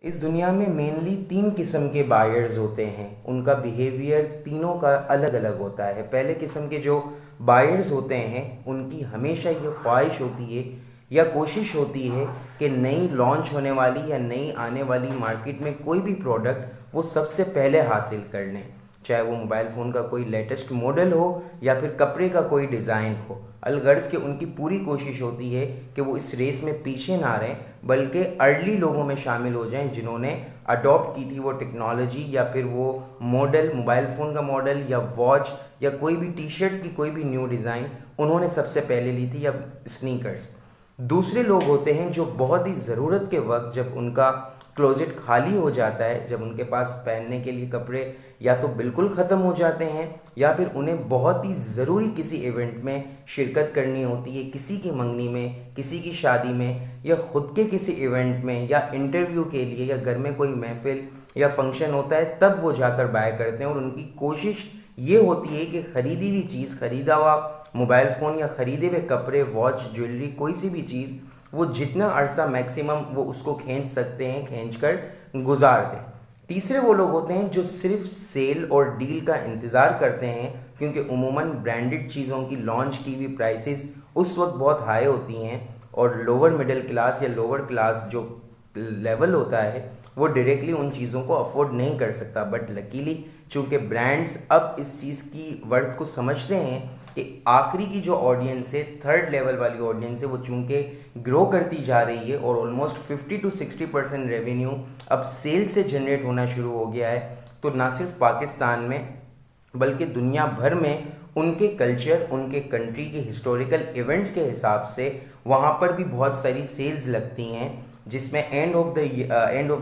इस दुनिया में मेनली तीन किस्म के बायर्स होते हैं। उनका बिहेवियर तीनों का अलग अलग होता है। पहले किस्म के जो बायर्स होते हैं उनकी हमेशा ये ख्वाहिश होती है या कोशिश होती है कि नई लॉन्च होने वाली या नई आने वाली मार्केट में कोई भी प्रोडक्ट वो सबसे पहले हासिल कर लें, चाहे वो मोबाइल फ़ोन का कोई लेटेस्ट मॉडल हो या फिर कपड़े का कोई डिज़ाइन हो। अलगर्ज के उनकी पूरी कोशिश होती है कि वो इस रेस में पीछे ना रहें बल्कि अर्ली लोगों में शामिल हो जाएं जिन्होंने अडॉप्ट की थी वो टेक्नोलॉजी या फिर वो मॉडल, मोबाइल फ़ोन का मॉडल या वॉच या कोई भी टी शर्ट की कोई भी न्यू डिज़ाइन उन्होंने सबसे पहले ली थी, या स्नीकर्स। दूसरे लोग होते हैं जो बहुत ही ज़रूरत के वक्त जब उनका क्लोजेट खाली हो जाता है, जब उनके पास पहनने के लिए कपड़े या तो बिल्कुल ख़त्म हो जाते हैं या फिर उन्हें बहुत ही ज़रूरी किसी इवेंट में शिरकत करनी होती है, किसी की मंगनी में, किसी की शादी में या ख़ुद के किसी इवेंट में या इंटरव्यू के लिए या घर में कोई महफिल या फंक्शन होता है, तब वो जाकर बाय करते हैं। और उनकी कोशिश ये होती है कि ख़रीदी हुई चीज़, ख़रीदा हुआ मोबाइल फ़ोन या ख़रीदे हुए कपड़े, वॉच, ज्वेलरी, कोई सी भी चीज़ वो जितना अरसा मैक्सिमम वो उसको खींच सकते हैं खींच कर गुजार दें। तीसरे वो लोग होते हैं जो सिर्फ सेल और डील का इंतज़ार करते हैं, क्योंकि उमूमन ब्रांडेड चीज़ों की लॉन्च की हुई प्राइसेस उस वक्त बहुत हाई होती हैं और लोअर मिडिल क्लास या लोअर क्लास जो लेवल होता है वो डायरेक्टली उन चीज़ों को अफोर्ड नहीं कर सकता। बट लकीली चूँकि ब्रांड्स अब इस चीज़ की वर्थ को समझते हैं कि आखिरी की जो ऑडियंस है, थर्ड लेवल वाली ऑडियंस है, वो चूँकि ग्रो करती जा रही है और ऑलमोस्ट 50 to 60% रेवेन्यू अब सेल से जनरेट होना शुरू हो गया है, तो ना सिर्फ पाकिस्तान में बल्कि दुनिया भर में उनके कल्चर, उनके कंट्री के हिस्टोरिकल इवेंट्स के हिसाब से वहाँ पर भी बहुत सारी सेल्स लगती हैं, जिसमें एंड ऑफ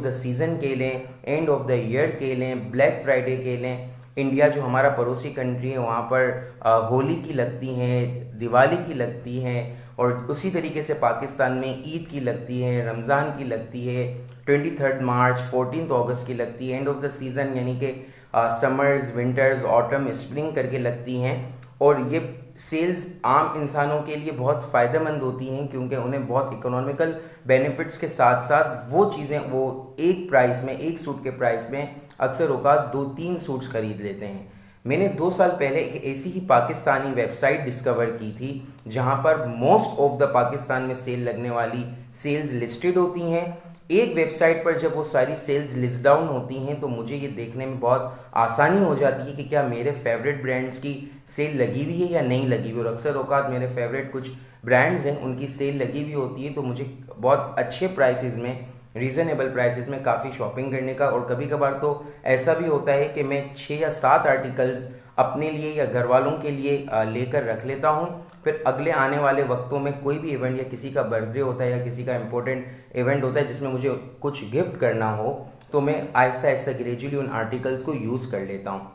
द सीज़न के लें, एंड ऑफ द ईयर के लें, ब्लैक फ्राइडे के लें। इंडिया जो हमारा पड़ोसी कंट्री है वहाँ पर होली की लगती हैं, दिवाली की लगती हैं, और उसी तरीके से पाकिस्तान में ईद की लगती है, रमज़ान की लगती है, 23 मार्च, 14 अगस्त की लगती है, एंड ऑफ द सीज़न यानी कि समर्स, विंटर्स, ऑटम, स्प्रिंग करके लगती हैं। और ये सेल्स आम इंसानों के लिए बहुत फ़ायदेमंद होती हैं, क्योंकि उन्हें बहुत इकोनॉमिकल बेनिफिट्स के साथ साथ वो चीज़ें वो एक प्राइस में, एक सूट के प्राइस में अक्सर औकात 2-3 सूट्स खरीद लेते हैं। मैंने 2 साल पहले एक ऐसी ही पाकिस्तानी वेबसाइट डिस्कवर की थी जहां पर मोस्ट ऑफ द पाकिस्तान में सेल लगने वाली सेल्स लिस्टेड होती हैं। एक वेबसाइट पर जब वो सारी सेल्स लिस्ट डाउन होती हैं तो मुझे ये देखने में बहुत आसानी हो जाती है कि क्या मेरे फेवरेट ब्रांड्स की सेल लगी हुई है या नहीं लगी हुई। और अक्सर औकात मेरे फेवरेट कुछ ब्रांड्स हैं उनकी सेल लगी हुई होती है, तो मुझे बहुत अच्छे प्राइसेस में, रीज़नेबल प्राइसेस में काफ़ी शॉपिंग करने का, और कभी कभार तो ऐसा भी होता है कि मैं 6 या 7 आर्टिकल्स अपने लिए या घर वालों के लिए लेकर रख लेता हूँ। फिर अगले आने वाले वक्तों में कोई भी इवेंट या किसी का बर्थडे होता है या किसी का इम्पोर्टेंट इवेंट होता है जिसमें मुझे कुछ गिफ्ट करना हो, तो मैं आहिस्ता आहिस्ता ग्रेजुअली उन आर्टिकल्स को यूज़ कर लेता हूँ।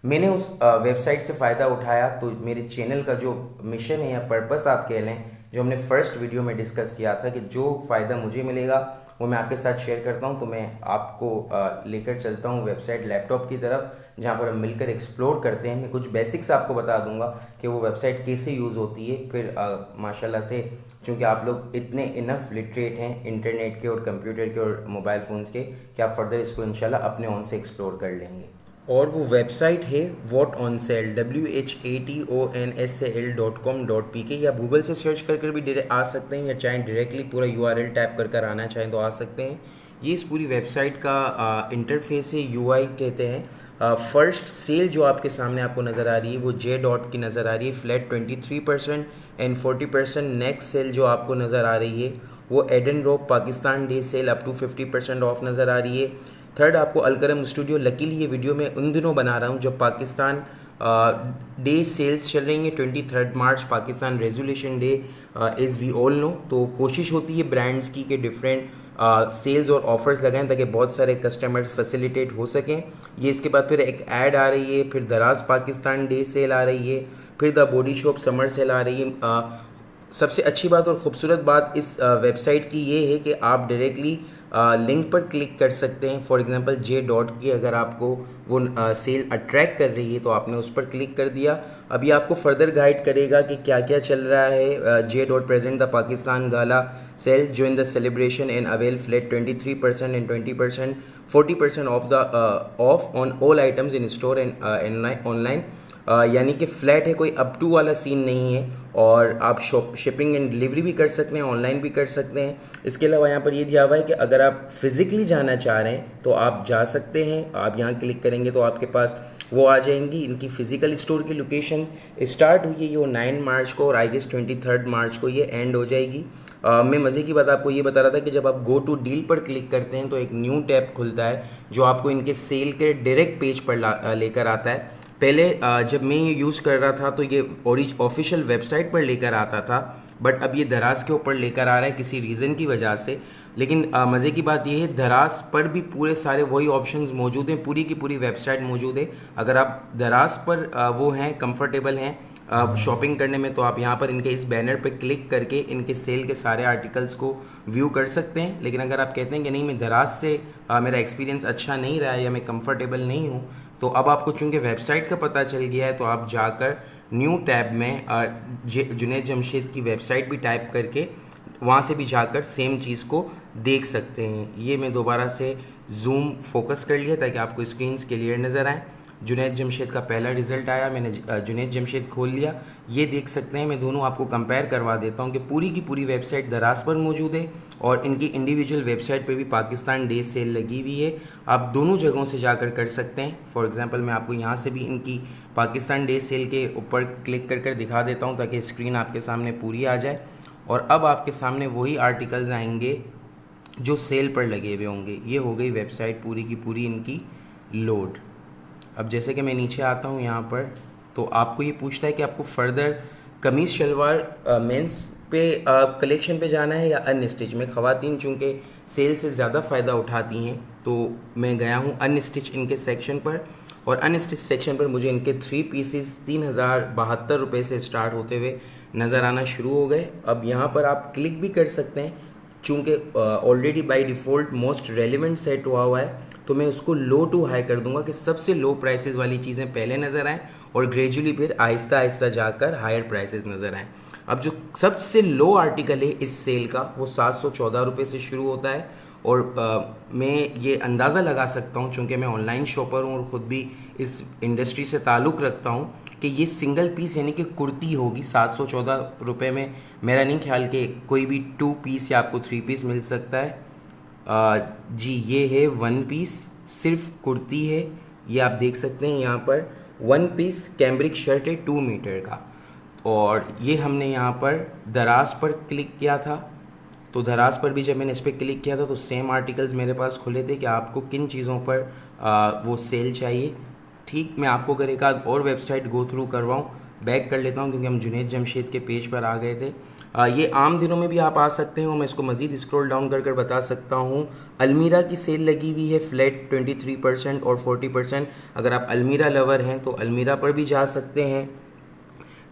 मैंने उस वेबसाइट से फ़ायदा उठाया, तो मेरे चैनल का जो मिशन है या पर्पस आप कह लें, जो हमने फर्स्ट वीडियो में डिस्कस किया था कि जो फ़ायदा मुझे मिलेगा वो मैं आपके साथ शेयर करता हूं, तो मैं आपको लेकर चलता हूं वेबसाइट लैपटॉप की तरफ, जहां पर हम मिलकर एक्सप्लोर करते हैं। मैं कुछ बेसिक्स आपको बता दूंगा कि वो वेबसाइट कैसे यूज़ होती है। फिर माशाल्लाह से चूँकि आप लोग इतने इनफ लिटरेट हैं इंटरनेट के और कंप्यूटर के और मोबाइल फ़ोन्स के कि आप फर्दर इसको इंशाल्लाह अपने ओन से एक्सप्लोर कर लेंगे। और वो वेबसाइट है वॉट ऑन सेल, WHATONSAL.com.pk, या गूगल से सर्च कर भी आ सकते हैं, या चाहे डायरेक्टली पूरा URL टैप कर आना चाहें तो आ सकते हैं। ये इस पूरी वेबसाइट का इंटरफेस है, UI कहते हैं। फर्स्ट सेल जो आपके सामने आपको नज़र आ रही है वो J डॉट की नज़र आ रही है, फ्लैट 23% एंड 40%। नेक्स्ट सेल जो आपको नज़र आ रही है वो Edenrobe Pakistan day sale up to 50% off नज़र आ रही है। थर्ड आपको अलकरम स्टूडियो, लकीली ये वीडियो मैं उन दिनों बना रहा हूँ जब पाकिस्तान डे सेल्स चल रही हैं, 23 March Pakistan resolution day as we all know. तो कोशिश होती है ब्रांड्स की कि डिफरेंट सेल्स और ऑफर्स लगाएं ताकि बहुत सारे कस्टमर्स फैसिलिटेट हो सकें। ये इसके बाद फिर एक ऐड आ रही है, फिर दराज पाकिस्तान डे सेल आ रही है, फिर the Body Shop summer sale आ रही है। सबसे अच्छी बात और ख़ूबसूरत बात इस वेबसाइट की ये है कि आप डायरेक्टली लिंक पर क्लिक कर सकते हैं। फॉर एग्जांपल जे डॉट की अगर आपको वो सेल अट्रैक्ट कर रही है तो आपने उस पर क्लिक कर दिया। अभी आपको फर्दर गाइड करेगा कि क्या क्या चल रहा है। J dot present the Pakistan gala sale join the celebration and avail flat 23% and 20% 40% off on all items in store and online. यानी कि फ्लैट है, कोई अप टू वाला सीन नहीं है और आप शिपिंग एंड डिलीवरी भी कर सकते हैं, ऑनलाइन भी कर सकते हैं। इसके अलावा यहाँ पर ये दिया हुआ है कि अगर आप फिज़िकली जाना चाह रहे हैं तो आप जा सकते हैं। आप यहाँ क्लिक करेंगे तो आपके पास वो आ जाएंगी। इनकी फ़िज़िकल स्टोर की लोकेशन स्टार्ट हुई है ये 9 मार्च को और आई गेस 23 मार्च को ये एंड हो जाएगी। मैं मज़े की बात आपको ये बता रहा था कि जब आप गो टू डील पर क्लिक करते हैं तो एक न्यू टैब खुलता है जो आपको इनके सेल के डायरेक्ट पेज पर लेकर आता है। पहले जब मैं ये यूज़ कर रहा था तो ये ऑफिशियल वेबसाइट पर लेकर आता था, बट अब ये दराज के ऊपर लेकर आ रहा है किसी रीज़न की वजह से। लेकिन मज़े की बात ये है दराज पर भी पूरे सारे वही ऑप्शंस मौजूद हैं, पूरी की पूरी वेबसाइट मौजूद है। अगर आप दराज पर वो हैं कंफर्टेबल हैं शॉपिंग करने में तो आप यहाँ पर इनके इस बैनर पे क्लिक करके इनके सेल के सारे आर्टिकल्स को व्यू कर सकते हैं। लेकिन अगर आप कहते हैं कि नहीं मैं दराज से मेरा एक्सपीरियंस अच्छा नहीं रहा है या मैं कंफर्टेबल नहीं हूँ, तो अब आपको चूँकि वेबसाइट का पता चल गया है तो आप जाकर न्यू टैब में जुनैद जमशेद की वेबसाइट भी टाइप करके वहाँ से भी जाकर सेम चीज़ को देख सकते हैं। ये मैं दोबारा से जूम फोकस कर लिया ताकि आपको स्क्रीन क्लियर नज़र आए। जुनैद जमशेद का पहला रिज़ल्ट आया, मैंने जुनैद जमशेद खोल लिया। ये देख सकते हैं, मैं दोनों आपको कंपेयर करवा देता हूँ कि पूरी की पूरी वेबसाइट दराज पर मौजूद है और इनकी इंडिविजुअल वेबसाइट पे भी पाकिस्तान डे सेल लगी हुई है। आप दोनों जगहों से जाकर कर सकते हैं। फॉर एग्जांपल मैं आपको यहाँ से भी इनकी पाकिस्तान डे सेल के ऊपर क्लिक कर दिखा देता हूँ ताकि स्क्रीन आपके सामने पूरी आ जाए। और अब आपके सामने वही आर्टिकल्स आएंगे जो सेल पर लगे हुए होंगे। ये हो गई वेबसाइट पूरी की पूरी इनकी लोड। अब जैसे कि मैं नीचे आता हूँ यहाँ पर तो आपको ये पूछता है कि आपको फर्दर कमीज़ शलवार मेंस पे कलेक्शन पे जाना है या अनस्टिच में। ख़वातीन चूँकि सेल से ज़्यादा फ़ायदा उठाती हैं तो मैं गया हूँ अनस्टिच इनके सेक्शन पर और अनस्टिच सेक्शन पर मुझे इनके 3 पीसेस 3072 रुपये से स्टार्ट होते हुए नज़र आना शुरू हो गए। अब यहाँ पर आप क्लिक भी कर सकते हैं, चूँकि already by default most relevant set हुआ है तो मैं उसको लो टू हाई कर दूंगा कि सबसे लो प्राइसेस वाली चीज़ें पहले नज़र आएँ और ग्रेजुअली फिर आहिस्ता आहिस्ता जाकर हायर प्राइसेस नज़र आएँ। अब जो सबसे लो आर्टिकल है इस सेल का वो 714 रुपये से शुरू होता है और मैं ये अंदाज़ा लगा सकता हूँ चूँकि मैं ऑनलाइन शॉपर हूँ और ख़ुद भी इस इंडस्ट्री से ताल्लुक़ रखता हूँ कि ये सिंगल पीस यानी कि कुर्ती होगी 714 रुपये में। मेरा नहीं ख्याल कि कोई भी 2 पीस या आपको 3 पीस मिल सकता है। जी ये है 1 पीस, सिर्फ कुर्ती है। ये आप देख सकते हैं यहाँ पर 1 पीस कैम्ब्रिक शर्ट है 2 मीटर का। और ये हमने यहाँ पर दराज पर क्लिक किया था तो दराज पर भी जब मैंने इस पर क्लिक किया था तो सेम आर्टिकल्स मेरे पास खुले थे कि आपको किन चीज़ों पर वो सेल चाहिए। ठीक, मैं आपको अगर एक आध और वेबसाइट गो थ्रू करवाऊँ, बैक कर लेता हूँ क्योंकि हम जुनैद जमशेद के पेज पर आ गए थे। ये आम दिनों में भी आप आ सकते हैं और मैं इसको मज़ीद स्क्रॉल डाउन कर बता सकता हूँ। अलमीरा की सेल लगी हुई है फ्लैट 23% और 40%। अगर आप अलमीरा लवर हैं तो अलमीरा पर भी जा सकते हैं।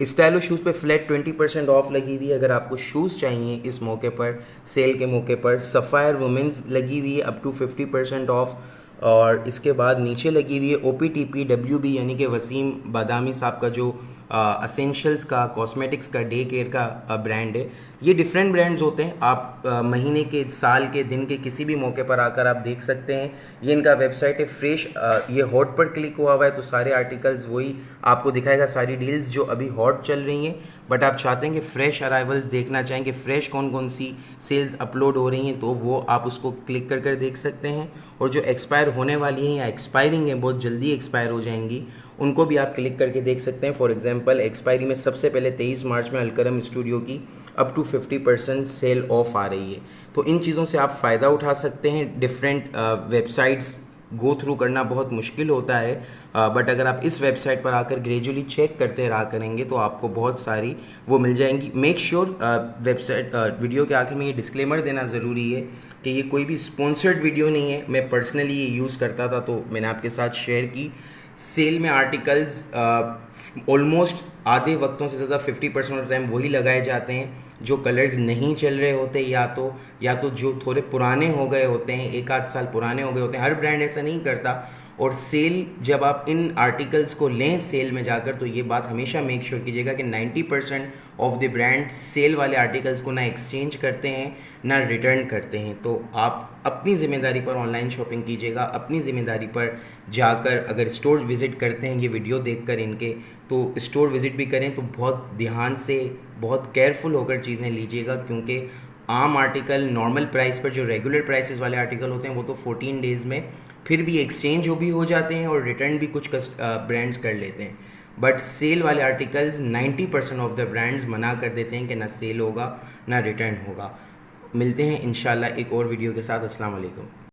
स्टाइलो शूज़ पे फ्लैट 20% ऑफ लगी हुई है अगर आपको शूज़ चाहिए इस मौके पर, सेल के मौके पर। सफ़ायर वुमेंस लगी हुई है अप टू 50% ऑफ। और इसके बाद नीचे लगी हुई है OPTP WB यानी कि वसीम बादामी साहब का जो असेंशियल्स का कॉस्मेटिक्स का डे केयर का ब्रांड है। ये डिफरेंट ब्रांड्स होते हैं, आप महीने के साल के दिन के किसी भी मौके पर आकर आप देख सकते हैं। ये इनका वेबसाइट है फ्रेश। ये हॉट पर क्लिक हुआ हुआ है तो सारे आर्टिकल्स वही आपको दिखाएगा, सारी डील्स जो अभी हॉट चल रही हैं। बट आप चाहते हैं कि फ़्रेश अराइवल देखना चाहेंगे, फ़्रेश कौन कौन सी सेल्स अपलोड हो रही हैं तो वो आप उसको क्लिक कर देख सकते हैं। और जो एक्सपायर होने वाली हैं या एक्सपायरिंग हैं, बहुत जल्दी एक्सपायर हो जाएंगी, उनको भी आप क्लिक करके देख सकते हैं। फॉर एग्जांपल एक्सपायरी में सबसे पहले 23 मार्च में अलकरम स्टूडियो की अप टू 50% सेल ऑफ आ रही है। तो इन चीज़ों से आप फ़ायदा उठा सकते हैं। डिफरेंट वेबसाइट्स गो थ्रू करना बहुत मुश्किल होता है, बट अगर आप इस वेबसाइट पर आकर ग्रेजुअली चेक करते रहा करेंगे तो आपको बहुत सारी वो मिल जाएंगी। मेक श्योर वेबसाइट वीडियो के आखिर में ये डिस्क्लेमर देना ज़रूरी है कि ये कोई भी स्पॉन्सर्ड वीडियो नहीं है। मैं पर्सनली ये यूज़ करता था तो मैंने आपके साथ शेयर की। सेल में आर्टिकल्स ऑलमोस्ट आधे वक्तों से ज़्यादा 50% ऑफ टाइम वही लगाए जाते हैं जो कलर्स नहीं चल रहे होते, या तो जो थोड़े पुराने हो गए होते हैं, एक आध साल पुराने हो गए होते हैं। हर ब्रांड ऐसा नहीं करता। और सेल, जब आप इन आर्टिकल्स को लें सेल में जाकर, तो ये बात हमेशा मेक श्योर कीजिएगा कि 90% ऑफ द ब्रांड सेल वाले आर्टिकल्स को ना एक्सचेंज करते हैं ना रिटर्न करते हैं। तो आप अपनी ज़िम्मेदारी पर ऑनलाइन शॉपिंग कीजिएगा, अपनी ज़िम्मेदारी पर जाकर अगर स्टोर विज़िट करते हैं ये वीडियो देखकर इनके, तो स्टोर विज़िट भी करें तो बहुत ध्यान से, बहुत केयरफुल होकर चीज़ें लीजिएगा, क्योंकि आम आर्टिकल नॉर्मल प्राइस पर, जो रेगुलर प्राइसेस वाले आर्टिकल होते हैं, वो तो 14 डेज़ में फिर भी एक्सचेंज भी हो जाते हैं और रिटर्न भी कुछ ब्रांड्स कर लेते हैं। बट सेल वाले आर्टिकल्स 90% ऑफ द ब्रांड्स मना कर देते हैं कि ना सेल होगा ना रिटर्न होगा। मिलते हैं इंशाल्लाह एक और वीडियो के साथ। अस्सलाम वालेकुम।